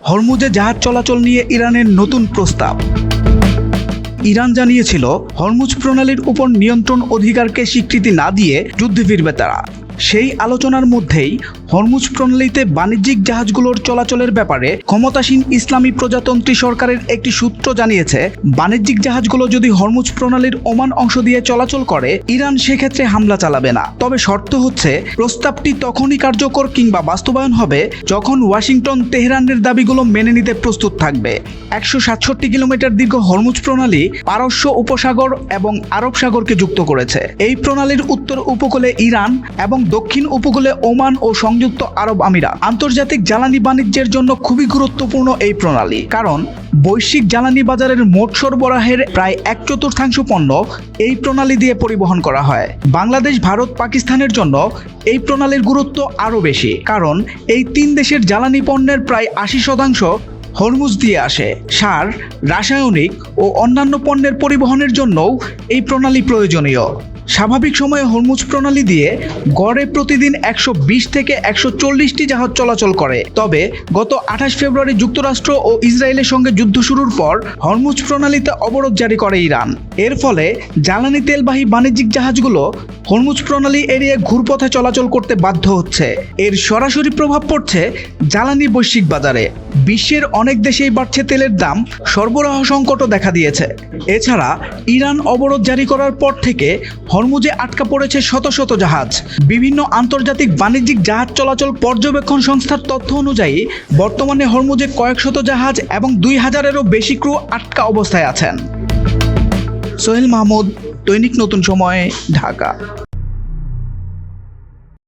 হরমুজে জাহাজ চলাচল নিয়ে ইরানের নতুন প্রস্তাব। ইরান জানিয়েছিল হরমুজ প্রণালীর উপর নিয়ন্ত্রণ অধিকারকে স্বীকৃতি না দিয়ে যুদ্ধে ফিরবে তারা। সেই আলোচনার মধ্যেই হরমুজ প্রণালীতে বাণিজ্যিক জাহাজগুলোর চলাচলের ব্যাপারে ক্ষমতাসীন ইসলামী প্রজাতন্ত্রী সরকারের একটি সূত্র জানিয়েছে, বাণিজ্যিক জাহাজগুলো যদি হরমুজ প্রণালীর ওমান অংশ দিয়ে চলাচল করে, ইরান সেক্ষেত্রে হামলা চালাবে না। তবে শর্ত হচ্ছে, প্রস্তাবটি তখনই কার্যকর কিংবা বাস্তবায়ন হবে যখন ওয়াশিংটন তেহরানের দাবিগুলো মেনে নিতে প্রস্তুত থাকবে। 167 কিলোমিটার দীর্ঘ হরমুজ প্রণালী পারস্য উপসাগর এবং আরব সাগরকে যুক্ত করেছে। এই প্রণালীর উত্তর উপকূলে ইরান এবং দক্ষিণ উপকূলে ওমান ও সংযুক্ত আরব আমিরাত। আন্তর্জাতিক জ্বালানি বাণিজ্যের জন্য খুবই গুরুত্বপূর্ণ এই প্রণালী, কারণ বৈশ্বিক জ্বালানি বাজারের মোট সরবরাহের প্রায় 1/4 পণ্য এই প্রণালী দিয়ে পরিবহন করা হয়। বাংলাদেশ, ভারত, পাকিস্তানের জন্য এই প্রণালীর গুরুত্ব আরও বেশি, কারণ এই তিন দেশের জ্বালানি পণ্যের প্রায় 80% হরমুজ দিয়ে আসে। সার, রাসায়নিক ও অন্যান্য পণ্যের পরিবহনের জন্যও এই প্রণালী প্রয়োজনীয়। স্বাভাবিক সময়ে হরমুজ প্রণালী দিয়ে গড়ে প্রতিদিন 120 থেকে 140টি জাহাজ চলাচল করে। তবে গত 28 ফেব্রুয়ারি যুক্তরাষ্ট্র ও ইসরায়েলের সঙ্গে যুদ্ধ শুরুর পর হরমুজ প্রণালীতে অবরোধ জারি করে ইরান। এর ফলে জ্বালানি তেলবাহী বাণিজ্যিক জাহাজগুলো হরমুজ প্রণালী এড়িয়ে ঘুরপথে চলাচল করতে বাধ্য হচ্ছে। এর সরাসরি প্রভাব পড়ছে জ্বালানি বৈশ্বিক বাজারে। বিশ্বের অনেক দেশেই বাড়ছে তেলের দাম, সরবরাহ সংকটও দেখা দিয়েছে। এছাড়া ইরান অবরোধ জারি করার পর থেকে হরমুজে আটকা পড়েছে শত শত জাহাজ। বিভিন্ন আন্তর্জাতিক বাণিজ্যিক জাহাজ চলাচল পর্যবেক্ষণ সংস্থার তথ্য অনুযায়ী বর্তমানে হরমুজে কয়েক শত জাহাজ এবং 2000-এরও বেশি ক্রু আটকা অবস্থায় আছেন। সোহেল মাহমুদ, দৈনিক নতুন সময়, ঢাকা।